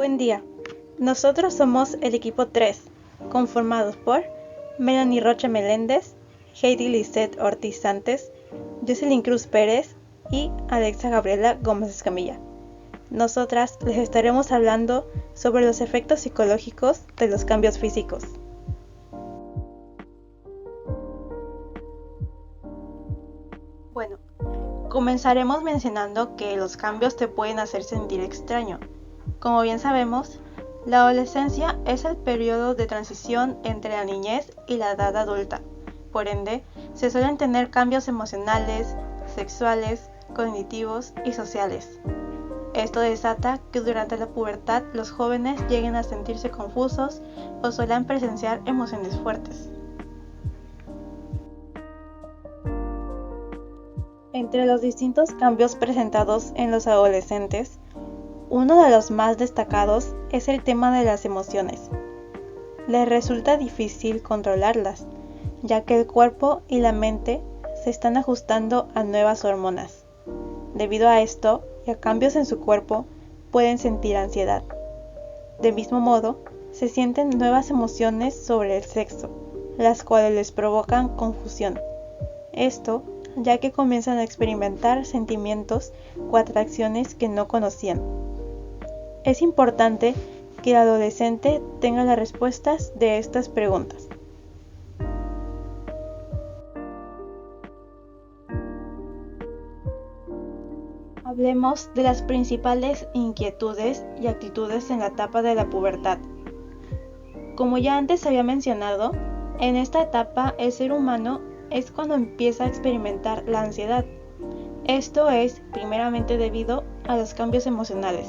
Buen día. Nosotros somos el equipo 3, conformados por Melanie Rocha Meléndez, Heidi Lisette Ortiz Santos, Jocelyn Cruz Pérez y Alexa Gabriela Gómez Escamilla. Nosotras les estaremos hablando sobre los efectos psicológicos de los cambios físicos. Bueno, comenzaremos mencionando que los cambios te pueden hacer sentir extraño. Como bien sabemos, la adolescencia es el periodo de transición entre la niñez y la edad adulta. Por ende, se suelen tener cambios emocionales, sexuales, cognitivos y sociales. Esto desata que durante la pubertad los jóvenes lleguen a sentirse confusos o suelen presenciar emociones fuertes. Entre los distintos cambios presentados en los adolescentes, uno de los más destacados es el tema de las emociones. Les resulta difícil controlarlas, ya que el cuerpo y la mente se están ajustando a nuevas hormonas. Debido a esto y a cambios en su cuerpo, pueden sentir ansiedad. De mismo modo, se sienten nuevas emociones sobre el sexo, las cuales les provocan confusión. Esto ya que comienzan a experimentar sentimientos o atracciones que no conocían. Es importante que el adolescente tenga las respuestas de estas preguntas. Hablemos de las principales inquietudes y actitudes en la etapa de la pubertad. Como ya antes había mencionado, en esta etapa el ser humano es cuando empieza a experimentar la ansiedad. Esto es primeramente debido a los cambios emocionales.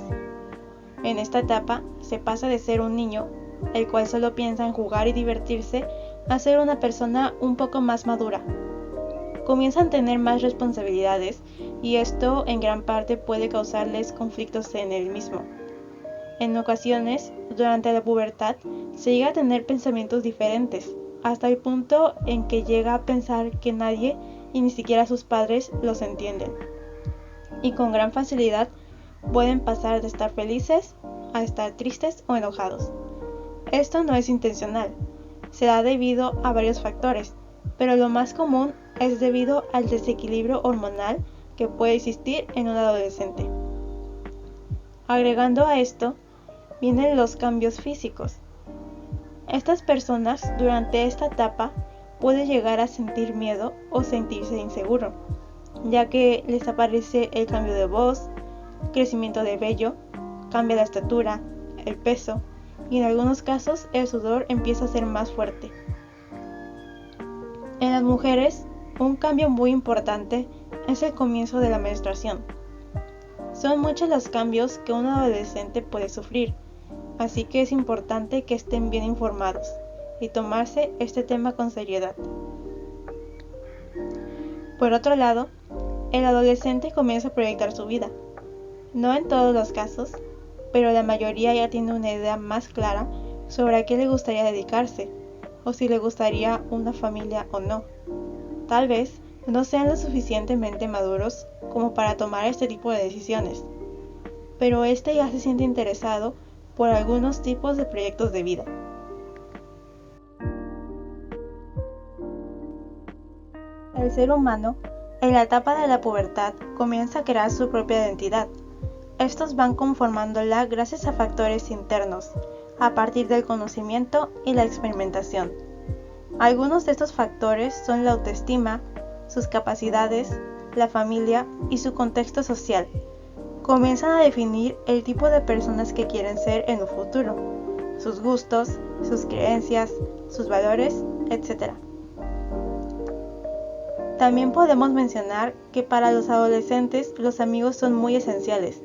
En esta etapa se pasa de ser un niño, el cual solo piensa en jugar y divertirse, a ser una persona un poco más madura. Comienzan a tener más responsabilidades y esto en gran parte puede causarles conflictos en el mismo. En ocasiones, durante la pubertad, se llega a tener pensamientos diferentes, hasta el punto en que llega a pensar que nadie, y ni siquiera sus padres, los entienden. Y con gran facilidad pueden pasar de estar felices a estar tristes o enojados. Esto no es intencional, se da debido a varios factores, pero lo más común es debido al desequilibrio hormonal que puede existir en un adolescente. Agregando a esto, vienen los cambios físicos. Estas personas durante esta etapa pueden llegar a sentir miedo o sentirse inseguro, ya que les aparece el cambio de voz, crecimiento de vello, cambia la estatura, el peso y en algunos casos el sudor empieza a ser más fuerte. En las mujeres, un cambio muy importante es el comienzo de la menstruación. Son muchos los cambios que un adolescente puede sufrir, así que es importante que estén bien informados y tomarse este tema con seriedad. Por otro lado, el adolescente comienza a proyectar su vida. No en todos los casos, pero la mayoría ya tiene una idea más clara sobre a qué le gustaría dedicarse, o si le gustaría una familia o no. Tal vez no sean lo suficientemente maduros como para tomar este tipo de decisiones, pero este ya se siente interesado por algunos tipos de proyectos de vida. El ser humano, en la etapa de la pubertad, comienza a crear su propia identidad. Estos van conformándola gracias a factores internos, a partir del conocimiento y la experimentación. Algunos de estos factores son la autoestima, sus capacidades, la familia y su contexto social. Comienzan a definir el tipo de personas que quieren ser en un futuro, sus gustos, sus creencias, sus valores, etc. También podemos mencionar que para los adolescentes los amigos son muy esenciales.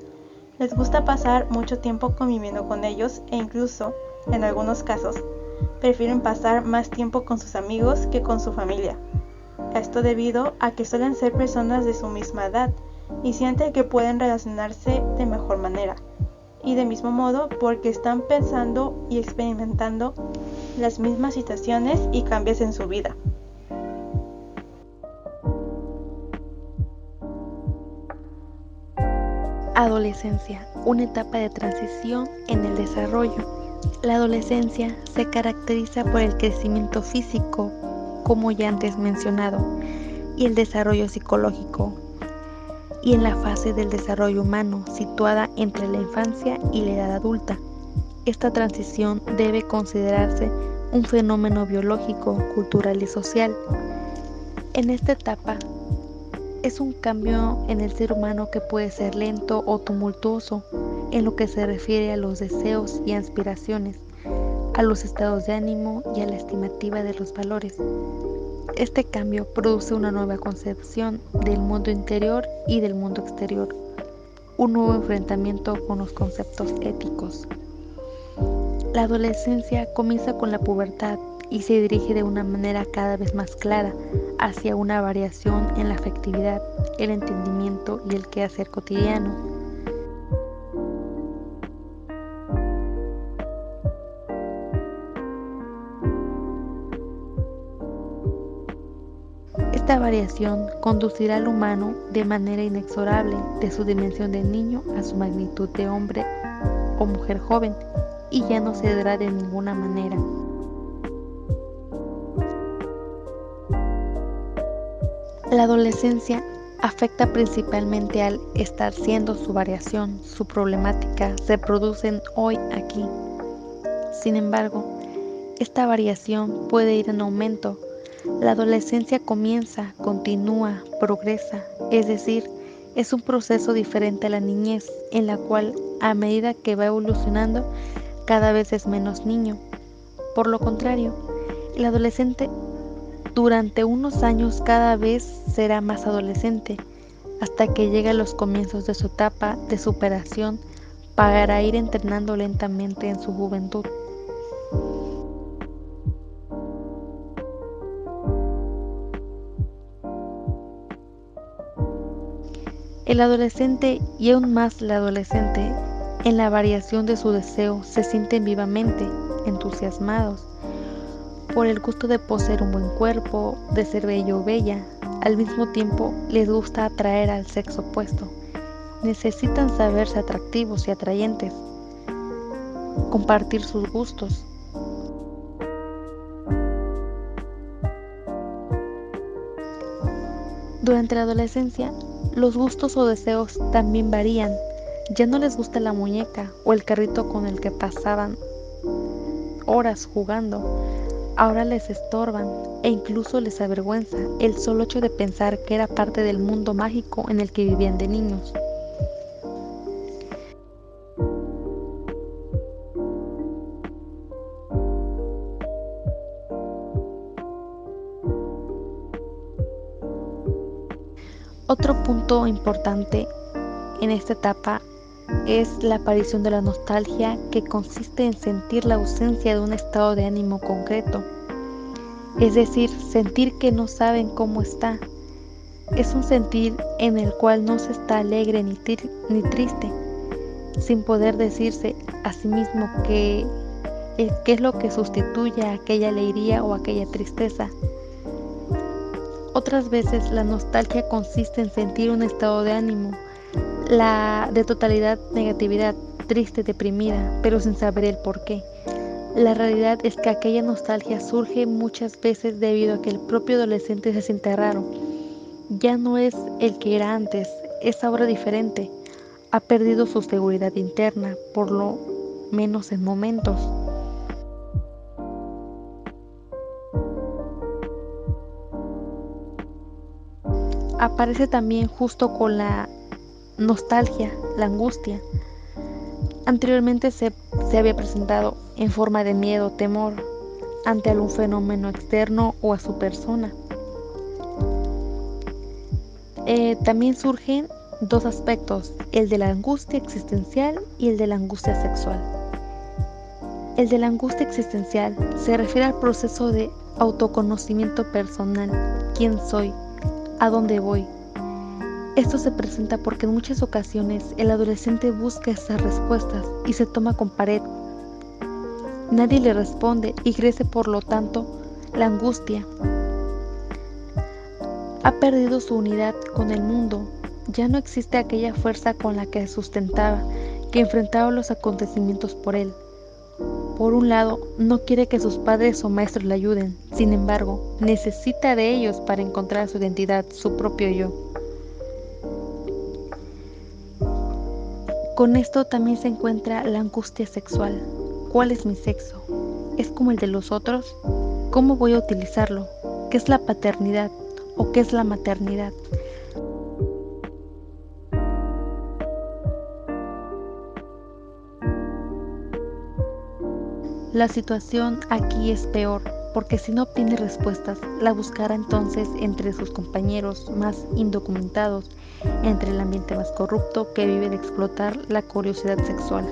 Les gusta pasar mucho tiempo conviviendo con ellos e incluso, en algunos casos, prefieren pasar más tiempo con sus amigos que con su familia. Esto debido a que suelen ser personas de su misma edad y sienten que pueden relacionarse de mejor manera. Y de mismo modo porque están pensando y experimentando las mismas situaciones y cambios en su vida. Adolescencia, una etapa de transición en el desarrollo. La adolescencia se caracteriza por el crecimiento físico, como ya antes mencionado, y el desarrollo psicológico, y en la fase del desarrollo humano, situada entre la infancia y la edad adulta. Esta transición debe considerarse un fenómeno biológico, cultural y social. En esta etapa, es un cambio en el ser humano que puede ser lento o tumultuoso en lo que se refiere a los deseos y aspiraciones, a los estados de ánimo y a la estimativa de los valores. Este cambio produce una nueva concepción del mundo interior y del mundo exterior, un nuevo enfrentamiento con los conceptos éticos. La adolescencia comienza con la pubertad y se dirige de una manera cada vez más clara hacia una variación en la afectividad, el entendimiento y el quehacer cotidiano. Esta variación conducirá al humano de manera inexorable de su dimensión de niño a su magnitud de hombre o mujer joven, y ya no cederá de ninguna manera. La adolescencia afecta principalmente al estar siendo su variación, su problemática se producen hoy aquí. Sin embargo, esta variación puede ir en aumento. La adolescencia comienza, continúa, progresa, es decir, es un proceso diferente a la niñez, en la cual, a medida que va evolucionando, cada vez es menos niño. Por lo contrario, el adolescente durante unos años cada vez será más adolescente, hasta que llegue a los comienzos de su etapa de superación para ir entrenando lentamente en su juventud. El adolescente y aún más la adolescente, en la variación de su deseo, se sienten vivamente entusiasmados por el gusto de poseer un buen cuerpo, de ser bello o bella. Al mismo tiempo, les gusta atraer al sexo opuesto. Necesitan saberse atractivos y atrayentes, compartir sus gustos. Durante la adolescencia, los gustos o deseos también varían. Ya no les gusta la muñeca o el carrito con el que pasaban horas jugando. Ahora les estorban e incluso les avergüenza el solo hecho de pensar que era parte del mundo mágico en el que vivían de niños. Otro punto importante en esta etapa es la aparición de la nostalgia, que consiste en sentir la ausencia de un estado de ánimo concreto, es decir, sentir que no saben cómo está. Es un sentir en el cual no se está alegre ni triste, sin poder decirse a sí mismo qué es lo que sustituye a aquella alegría o aquella tristeza. Otras veces la nostalgia consiste en sentir un estado de ánimo, de totalidad negatividad, triste, deprimida, pero sin saber el por qué. La realidad es que aquella nostalgia surge muchas veces debido a que el propio adolescente se siente raro. Ya no es el que era antes, es ahora diferente. Ha perdido su seguridad interna, por lo menos en momentos. Aparece también justo con la nostalgia, la angustia. Anteriormente se había presentado en forma de miedo, temor ante algún fenómeno externo o a su persona. También surgen dos aspectos, el de la angustia existencial y el de la angustia sexual. El de la angustia existencial se refiere al proceso de autoconocimiento personal, quién soy, a dónde voy. Esto se presenta porque en muchas ocasiones el adolescente busca esas respuestas y se toma con pared. Nadie le responde y crece por lo tanto la angustia. Ha perdido su unidad con el mundo, Ya no existe aquella fuerza con la que se sustentaba, que enfrentaba los acontecimientos por él. Por un lado, no quiere que sus padres o maestros le ayuden, sin embargo, necesita de ellos para encontrar su identidad, su propio yo. Con esto también se encuentra la angustia sexual. ¿Cuál es mi sexo? ¿Es como el de los otros? ¿Cómo voy a utilizarlo? ¿Qué es la paternidad o qué es la maternidad? La situación aquí es peor, porque si no obtiene respuestas, la buscará entonces entre sus compañeros más indocumentados, entre el ambiente más corrupto que vive de explotar la curiosidad sexual.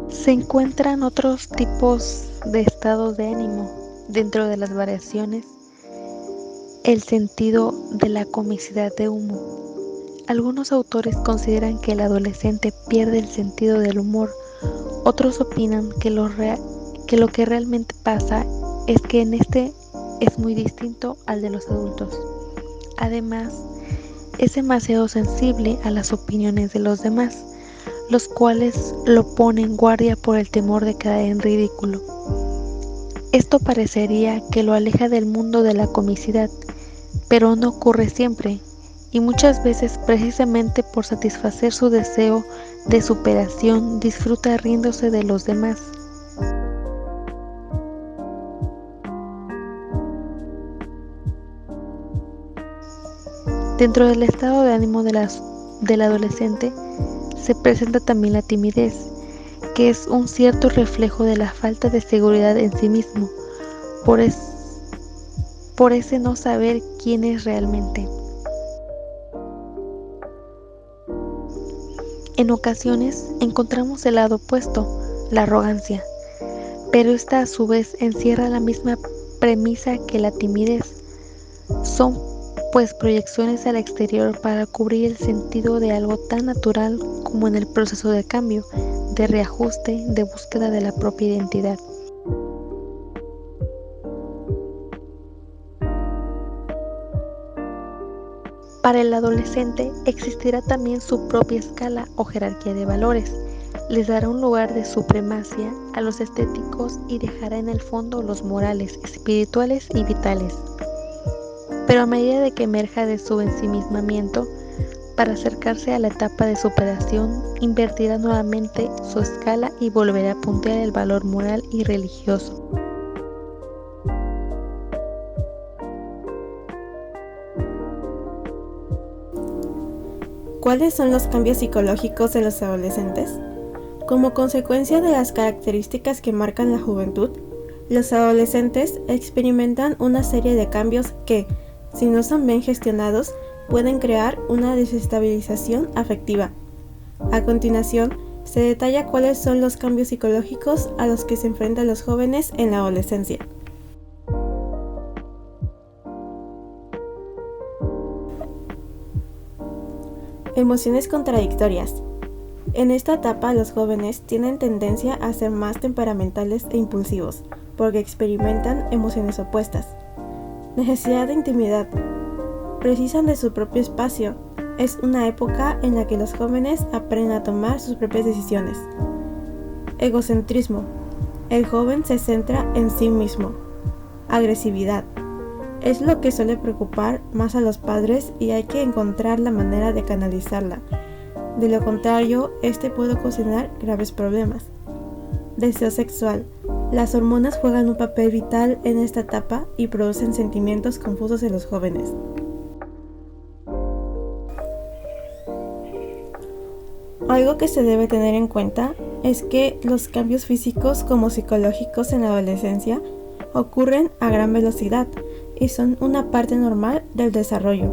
Se encuentran otros tipos de estados de ánimo. Dentro de las variaciones, el sentido de la comicidad de humo. Algunos autores consideran que el adolescente pierde el sentido del humor. Otros opinan que lo que realmente pasa es que en este es muy distinto al de los adultos. Además, es demasiado sensible a las opiniones de los demás, los cuales lo ponen en guardia por el temor de caer en ridículo. Esto parecería que lo aleja del mundo de la comicidad, pero no ocurre siempre, y muchas veces precisamente por satisfacer su deseo de superación disfruta riéndose de los demás. Dentro del estado de ánimo del adolescente se presenta también la timidez, que es un cierto reflejo de la falta de seguridad en sí mismo, por ese no saber quién es realmente. En ocasiones encontramos el lado opuesto, la arrogancia, pero esta a su vez encierra la misma premisa que la timidez. Son pues proyecciones al exterior para cubrir el sentido de algo tan natural como en el proceso de cambio, de reajuste, de búsqueda de la propia identidad. Para el adolescente existirá también su propia escala o jerarquía de valores. Les dará un lugar de supremacía a los estéticos y dejará en el fondo los morales, espirituales y vitales. Pero a medida de que emerja de su ensimismamiento, para acercarse a la etapa de superación, invertirá nuevamente su escala y volverá a puntear el valor moral y religioso. ¿Cuáles son los cambios psicológicos de los adolescentes? Como consecuencia de las características que marcan la juventud, los adolescentes experimentan una serie de cambios que, si no son bien gestionados, pueden crear una desestabilización afectiva. A continuación, se detalla cuáles son los cambios psicológicos a los que se enfrentan los jóvenes en la adolescencia. Emociones contradictorias. En esta etapa los jóvenes tienen tendencia a ser más temperamentales e impulsivos, porque experimentan emociones opuestas. Necesidad de intimidad. Precisan de su propio espacio. Es una época en la que los jóvenes aprenden a tomar sus propias decisiones. Egocentrismo. El joven se centra en sí mismo. Agresividad. Es lo que suele preocupar más a los padres y hay que encontrar la manera de canalizarla. De lo contrario, este puede ocasionar graves problemas. Deseo sexual. Las hormonas juegan un papel vital en esta etapa y producen sentimientos confusos en los jóvenes. Algo que se debe tener en cuenta es que los cambios físicos como psicológicos en la adolescencia ocurren a gran velocidad y son una parte normal del desarrollo.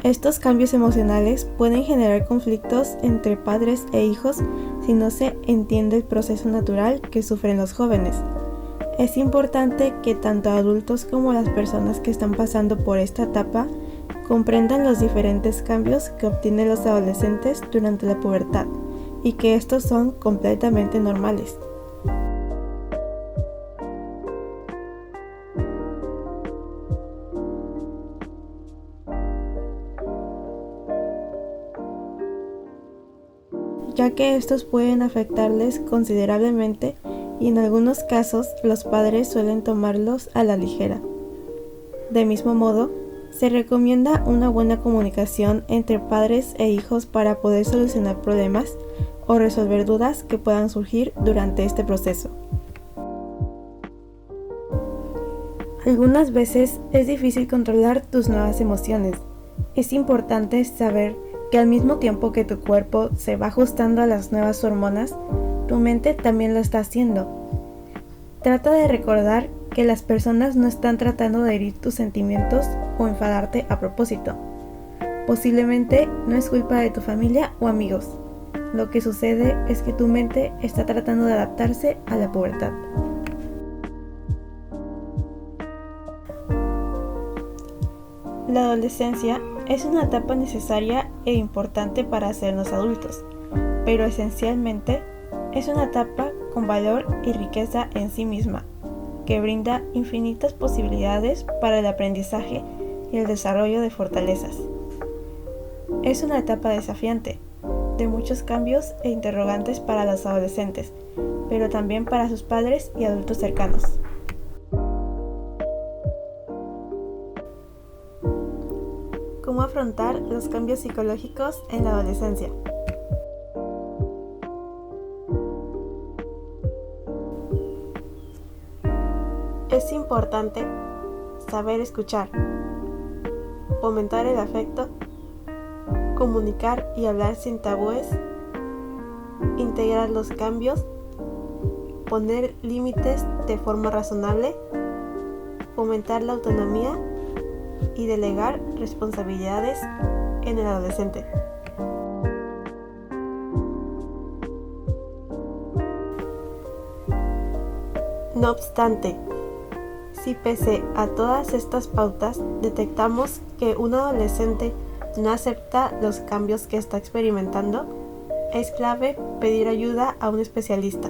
Estos cambios emocionales pueden generar conflictos entre padres e hijos si no se entiende el proceso natural que sufren los jóvenes. Es importante que tanto adultos como las personas que están pasando por esta etapa comprendan los diferentes cambios que obtienen los adolescentes durante la pubertad y que estos son completamente normales. Ya que estos pueden afectarles considerablemente y en algunos casos los padres suelen tomarlos a la ligera. De mismo modo, se recomienda una buena comunicación entre padres e hijos para poder solucionar problemas o resolver dudas que puedan surgir durante este proceso. Algunas veces es difícil controlar tus nuevas emociones. Es importante saber que al mismo tiempo que tu cuerpo se va ajustando a las nuevas hormonas, tu mente también lo está haciendo. Trata de recordar que las personas no están tratando de herir tus sentimientos o enfadarte a propósito. Posiblemente no es culpa de tu familia o amigos. Lo que sucede es que tu mente está tratando de adaptarse a la pubertad. La adolescencia es una etapa necesaria e importante para hacernos adultos, pero esencialmente es una etapa con valor y riqueza en sí misma, que brinda infinitas posibilidades para el aprendizaje y el desarrollo de fortalezas. Es una etapa desafiante, de muchos cambios e interrogantes para los adolescentes, pero también para sus padres y adultos cercanos. ¿Cómo afrontar los cambios psicológicos en la adolescencia? Es importante saber escuchar, fomentar el afecto, comunicar y hablar sin tabúes, integrar los cambios, poner límites de forma razonable, fomentar la autonomía y delegar responsabilidades en el adolescente. No obstante, si pese a todas estas pautas detectamos que un adolescente no acepta los cambios que está experimentando, es clave pedir ayuda a un especialista.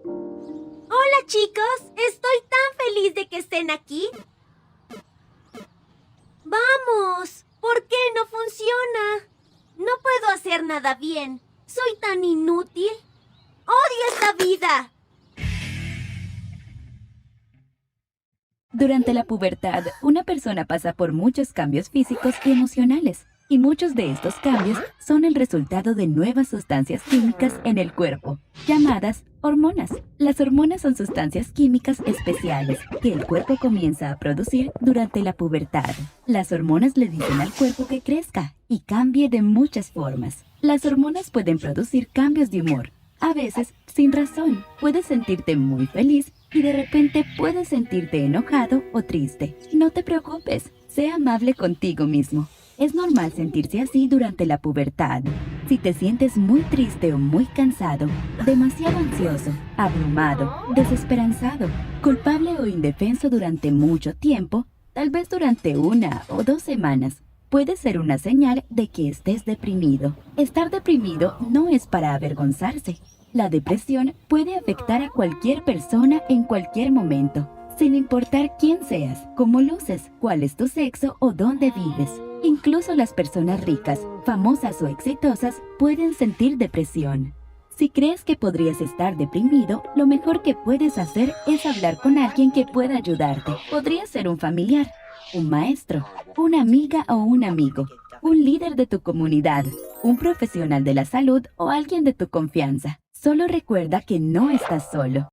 Hola chicos, estoy tan feliz de que estén aquí. ¡Vamos! ¿Por qué no funciona? No puedo hacer nada bien. Soy tan inútil. ¡Odio esta vida! Durante la pubertad, una persona pasa por muchos cambios físicos y emocionales, y muchos de estos cambios son el resultado de nuevas sustancias químicas en el cuerpo, llamadas hormonas. Las hormonas son sustancias químicas especiales que el cuerpo comienza a producir durante la pubertad. Las hormonas le dicen al cuerpo que crezca y cambie de muchas formas. Las hormonas pueden producir cambios de humor. A veces, sin razón, puedes sentirte muy feliz y de repente puedes sentirte enojado o triste. No te preocupes, sé amable contigo mismo. Es normal sentirse así durante la pubertad. Si te sientes muy triste o muy cansado, demasiado ansioso, abrumado, desesperanzado, culpable o indefenso durante mucho tiempo, tal vez durante 1 o 2 semanas, puede ser una señal de que estés deprimido. Estar deprimido no es para avergonzarse. La depresión puede afectar a cualquier persona en cualquier momento, sin importar quién seas, cómo luces, cuál es tu sexo o dónde vives. Incluso las personas ricas, famosas o exitosas pueden sentir depresión. Si crees que podrías estar deprimido, lo mejor que puedes hacer es hablar con alguien que pueda ayudarte. Podría ser un familiar, un maestro, una amiga o un amigo, un líder de tu comunidad, un profesional de la salud o alguien de tu confianza. Solo recuerda que no estás solo.